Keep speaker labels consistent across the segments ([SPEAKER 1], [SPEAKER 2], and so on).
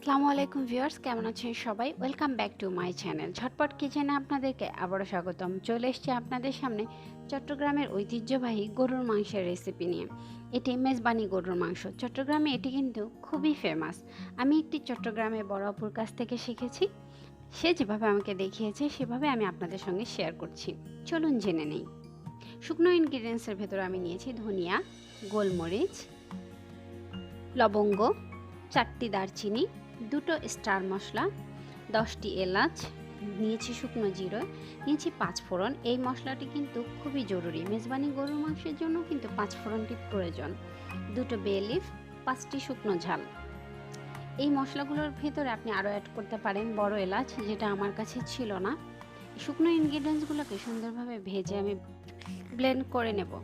[SPEAKER 1] আসসালামু আলাইকুম ভিউয়ার্স, কেমন আছেন সবাই? Welcome back to my channel ঝটপট কিচেনে আপনাদেরকে আবারও স্বাগতম। চলে এসেছি আপনাদের সামনে চট্টগ্রামের ঐতিহ্যবাহী গরুর মাংসের রেসিপি নিয়ে। এটি মেজবানি গরুর মাংস। চট্টগ্রামে এটি কিন্তু খুবই ফেমাস। আমি একটি চট্টগ্রামের বড় আপুর কাছ থেকে শিখেছি। সে যেভাবে আমাকে দেখিয়েছে সেভাবে আমি আপনাদের সঙ্গে শেয়ার করছি। চলুন জেনে নেই। শুকনো ইনগ্রিডিয়েন্টসের ভেতরে আমি নিয়েছি ধনিয়া, গোলমরিচ, লবঙ্গ, 4টি দারচিনি, 2টো স্টার মশলা, 10টি এলাচ, নিয়েছি শুকনো জিরা, নিয়েছি 5 ফোড়ন। এই মশলাটি কিন্তু খুবই জরুরি। মেজবানি গরুর মাংসের জন্য কিন্তু 5 ফোড়নটি প্রয়োজন। 2টো বে লিফ, 5টি শুকনো ঝাল। এই মশলাগুলোর ভেতরে আপনি আরও অ্যাড করতে পারেন বড় এলাচ, যেটা আমার কাছে ছিল না। শুকনো ইনগ্রিডিয়েন্টসগুলোকে সুন্দরভাবে ভেজে আমি ব্লেন্ড করে নেব।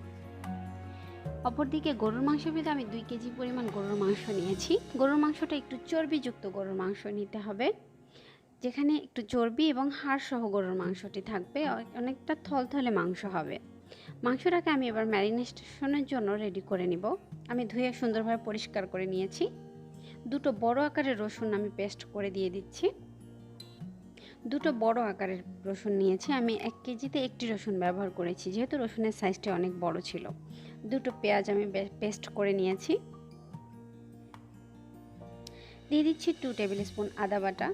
[SPEAKER 1] অপরদিকে গরুর মাংসের ভিতরে আমি 2 কেজি পরিমাণ গরুর মাংস নিয়েছি। গরুর মাংসটা একটু চর্বিযুক্ত গরুর মাংস নিতে হবে, যেখানে একটু চর্বি এবং হাড় সহ গরুর মাংসটি থাকবে, অনেকটা থলথলে মাংস হবে। মাংসটাকে আমি এবার ম্যারিনেশনের জন্য রেডি করে নিব। আমি ধুয়ে সুন্দরভাবে পরিষ্কার করে নিয়েছি। 2টো বড় আকারের রসুন আমি পেস্ট করে দিয়ে দিচ্ছি। 2টো বড় আকারের রসুন নিয়েছি। আমি 1 কেজিতে 1টি রসুন ব্যবহার করেছি, যেহেতু রসুনের সাইজটি অনেক বড় ছিল। 2টো পেঁয়াজ আমি পেস্ট করে নিয়েছি। দিয়ে দিচ্ছি 2 টেবিল স্পুন আদা বাটা,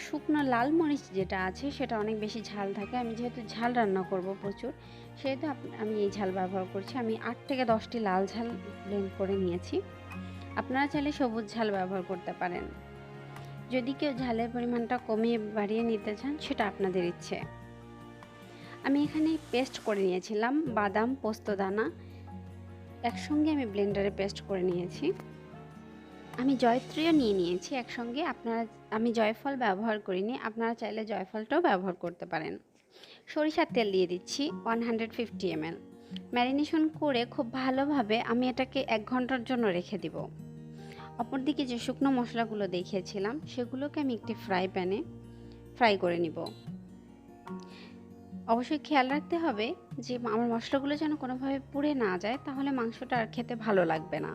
[SPEAKER 1] শুকনো লাল মরিচ যেটা আছে সেটা অনেক বেশি ঝাল থাকে। আমি যেহেতু ঝাল রান্না করব প্রচুর, সেহেতু আমি এই ঝাল ব্যবহার করছি। আমি 8 থেকে 10টি লাল ঝাল ব্লেন্ড করে নিয়েছি। আপনারা চাইলে সবুজ ঝাল ব্যবহার করতে পারেন। যদি কেউ ঝালের পরিমাণটা কমিয়ে বাড়িয়ে নিতে চান, সেটা আপনাদের ইচ্ছে। আমি এখানে পেস্ট করে নিয়েছিলাম বাদাম, পোস্তদানা একসঙ্গে আমি ব্লেন্ডারে পেস্ট করে নিয়েছি। আমি জয়ত্রীও নিয়ে নিয়েছি একসঙ্গে। আমি জয়ফল ব্যবহার করিনি, আপনারা চাইলে জয়ফলটাও ব্যবহার করতে পারেন। সরিষার তেল দিয়ে দিচ্ছি 150 ml। ম্যারিনেশন করে খুব ভালোভাবে আমি এটাকে 1 ঘন্টার জন্য রেখে দিব। অপরদিকে যে শুকনো মশলাগুলো দেখিয়েছিলাম সেগুলোকে আমি একটি ফ্রাই প্যানে ফ্রাই করে নিব। অবশ্যই খেয়াল রাখতে হবে যে আমার মশলাগুলো যেন কোনোভাবে পুড়ে না যায়, তাহলে মাংসটা আর খেতে ভালো লাগবে না।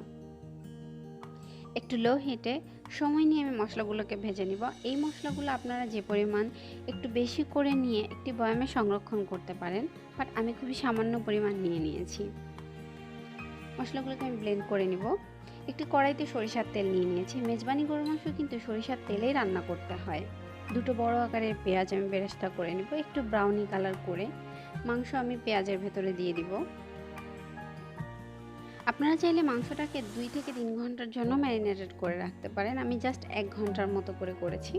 [SPEAKER 1] একটু লো হিটে সময় নিয়ে আমি মশলাগুলোকে ভেজে নিব। এই মশলাগুলো আপনারা যে পরিমাণ একটু বেশি করে নিয়ে একটি বয়ামে সংরক্ষণ করতে পারেন, বাট আমি খুবই সামান্য পরিমাণ নিয়ে নিয়েছি। মশলাগুলোকে আমি ব্লেন্ড করে নিব। একটি কড়াইতে সরিষার তেল নিয়ে নিয়েছি। মেজবানি গরুর মাংস কিন্তু সরিষার তেলেই রান্না করতে হয়। 2টো বড় আকারের পেঁয়াজ আমি বেরেস্তা করে নিব। একটু ব্রাউনি কালার করে মাংস আমি পেঁয়াজের ভেতরে দিয়ে দিব। আপনারা চাইলে মাংসটাকে 2 থেকে 3 ঘন্টার জন্য ম্যারিনেটেড করে রাখতে পারেন। আমি জাস্ট 1 ঘন্টার মতো করে করেছি।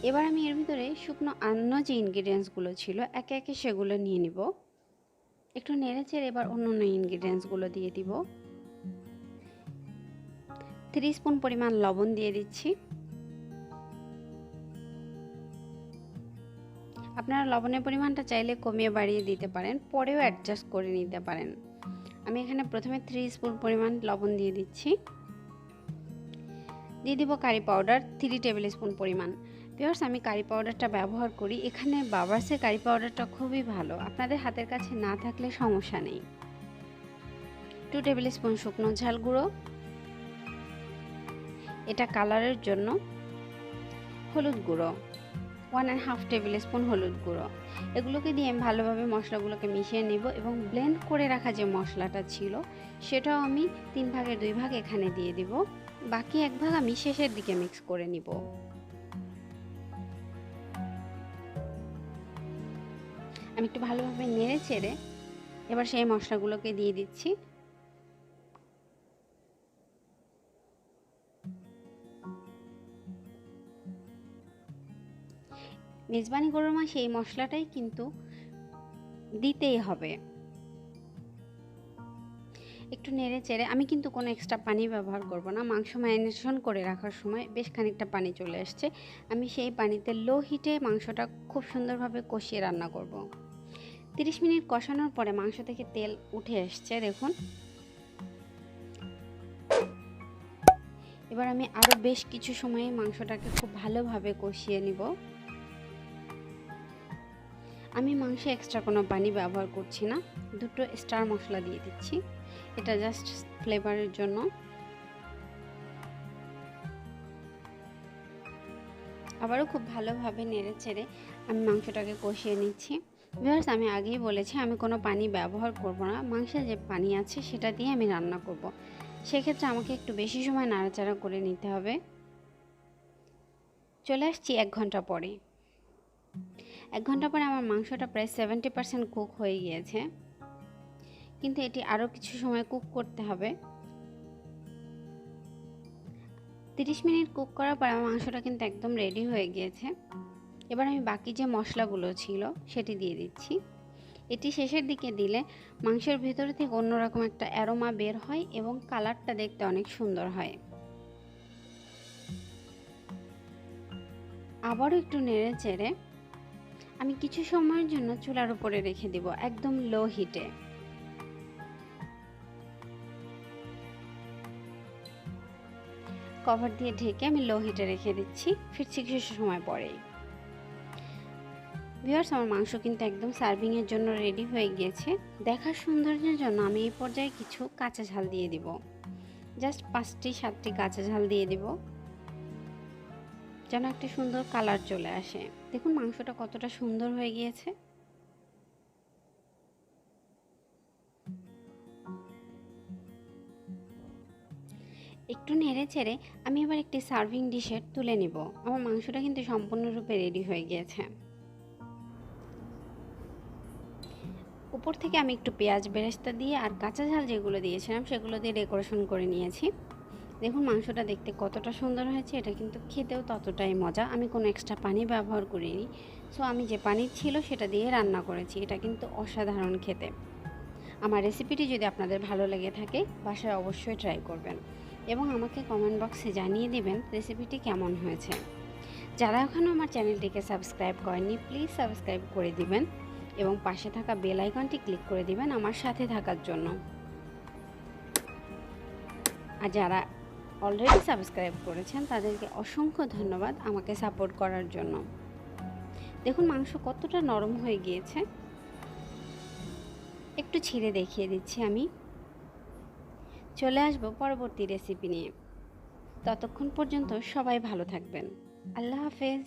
[SPEAKER 1] এবার আমি এর ভিতরে শুকনো অন্য যে ইনগ্রিডিয়েন্টসগুলো ছিল একে একে সেগুলো নিয়ে নিব। একটু নেড়েচেড়ে এবার অন্য ইনগ্রিডিয়েন্টসগুলো দিয়ে দিব। 3 স্পুন পরিমাণ লবণ দিয়ে দিচ্ছি। আপনারা লবণের পরিমাণটা চাইলে কমিয়ে বাড়িয়ে দিতে পারেন, পরেও অ্যাডজাস্ট করে নিতে পারেন। আমি এখানে প্রথমে 3 স্পুন পরিমাণ লবণ দিয়ে দিচ্ছি। দিয়ে দিব কারি পাউডার 3 টেবিল স্পুন পরিমাণ। ভিউয়ার্স, আমি কারি পাউডারটা ব্যবহার করি। এখানে বাবার্সের কারি পাউডারটা খুবই ভালো, আপনাদের হাতের কাছে না থাকলে সমস্যা নেই। 2 টেবিল স্পুন শুকনো ঝাল গুঁড়ো, এটা কালারের জন্য। হলুদ গুঁড়ো 1.5 টেবিল স্পুন হলুদ গুঁড়ো। এগুলোকে দিয়ে আমি ভালোভাবে মশলাগুলোকে মিশিয়ে নেব এবং ব্লেন্ড করে রাখা যে মশলাটা ছিল সেটাও আমি 3 ভাগের 2 ভাগ এখানে দিয়ে দিব। বাকি 1 ভাগ আমি শেষের দিকে মিক্স করে নিব। আমি একটু ভালোভাবে নেড়ে চেড়ে এবার সেই মশলাগুলোকে দিয়ে দিচ্ছি। মেজবানি গরুর মাংসে এই মশলাটাই কিন্তু দিতেই হবে। একটু নেড়ে চেড়ে আমি কিন্তু কোনো এক্সট্রা পানি ব্যবহার করব না। মাংস ম্যারিনেশন করে রাখার সময় বেশ খানিকটা পানি চলে আসছে। আমি সেই পানিতে লো হিটে মাংসটা খুব সুন্দরভাবে কষিয়ে রান্না করব। 30 মিনিট কষানোর পরে মাংস থেকে তেল উঠে এসছে, দেখুন। এবার আমি আরও বেশ কিছু সময় মাংসটাকে খুব ভালোভাবে কষিয়ে নিব। আমি মাংসে এক্সট্রা কোনো পানি ব্যবহার করছি না, দুটো স্টার মশলা দিয়ে দিচ্ছি, এটা জাস্ট ফ্লেভারের জন্য। আবারও খুব ভালোভাবে নেড়ে চেড়ে আমি মাংসটাকে কষিয়ে নিচ্ছি। ভিউয়ার্স, আমি আগেই বলেছি আমি কোনো পানি ব্যবহার করব না, মাংসে যে পানি আছে সেটা দিয়ে আমি রান্না করব। সেক্ষেত্রে আমাকে একটু বেশি সময় নাড়াচাড়া করে নিতে হবে। চলে আসছি 1 ঘন্টা পরে। 1 ঘন্টা পরে আমার মাংসটা প্রায় 70% কুক হয়ে গিয়েছে, কিন্তু এটি আরও কিছু সময় কুক করতে হবে। 30 মিনিট কুক করার পর আমার মাংসটা কিন্তু একদম রেডি হয়ে গিয়েছে। এবার আমি বাকি যে মশলাগুলো ছিল সেটি দিয়ে দিচ্ছি। এটি শেষের দিকে দিলে মাংসের ভেতর থেকে অন্যরকম একটা অ্যারোমা বের হয় এবং কালারটা দেখতে অনেক সুন্দর হয়। আবারও একটু নেড়ে চেড়ে আমি কিছু সময়ের জন্য চুলার উপরে রেখে দিব, একদম লো হিটে। কভার দিয়ে ঢেকে আমি লো হিটে রেখে দিচ্ছি, ফিরছি কিছু সময় পরেই। ভিউয়ার্স, আমার মাংস কিন্তু একদম সার্ভিংয়ের জন্য রেডি হয়ে গিয়েছে। দেখার সৌন্দর্যের জন্য আমি এই পর্যায়ে কিছু কাঁচা ঝাল দিয়ে দিব, জাস্ট 5-7টি কাঁচা ঝাল দিয়ে দিব, যেন একটা সুন্দর কালার চলে আসে। দেখুন মাংসটা কতটা সুন্দর হয়ে গিয়েছে। একটু নেড়ে চেড়ে আমি এবার একটি সার্ভিং ডিশে তুলে নিব। আমার মাংসটা কিন্তু সম্পূর্ণরূপে রেডি হয়ে গিয়েছে। উপর থেকে আমি একটু পেঁয়াজ বেরেস্তা দিয়ে আর কাঁচা ঝাল যেগুলো দিয়েছিলাম সেগুলো দিয়ে ডেকোরেশন করে নিয়েছি। দেখুন মাংসটা দেখতে কতটা সুন্দর হয়েছে, এটা কিন্তু খেতেও ততটাই মজা। আমি কোনো এক্সট্রা পানি ব্যবহার করিনি, সো আমি যে পানি ছিল সেটা দিয়ে রান্না করেছি। এটা কিন্তু অসাধারণ খেতে। আমার রেসিপিটি যদি আপনাদের ভালো লেগে থাকে বাসায় অবশ্যই ট্রাই করবেন এবং আমাকে কমেন্ট বক্সে জানিয়ে দেবেন রেসিপিটি কেমন হয়েছে। যারা এখনও আমার চ্যানেলটিকে সাবস্ক্রাইব করেননি প্লিজ সাবস্ক্রাইব করে দিবেন এবং পাশে থাকা বেল আইকনটি ক্লিক করে দিবেন আমার সাথে থাকার জন্য। আর যারা অলরেডি সাবস্ক্রাইব করেছেন তাদেরকে অসংখ্য ধন্যবাদ আমাকে সাপোর্ট করার জন্য। দেখুন মাংস কতটা নরম হয়ে গিয়েছে, একটু ছিঁড়ে দেখিয়ে দিচ্ছি আমি। চলে আসবো পরবর্তী রেসিপি নিয়ে। ততক্ষণ পর্যন্ত সবাই ভালো থাকবেন। আল্লাহ হাফেজ।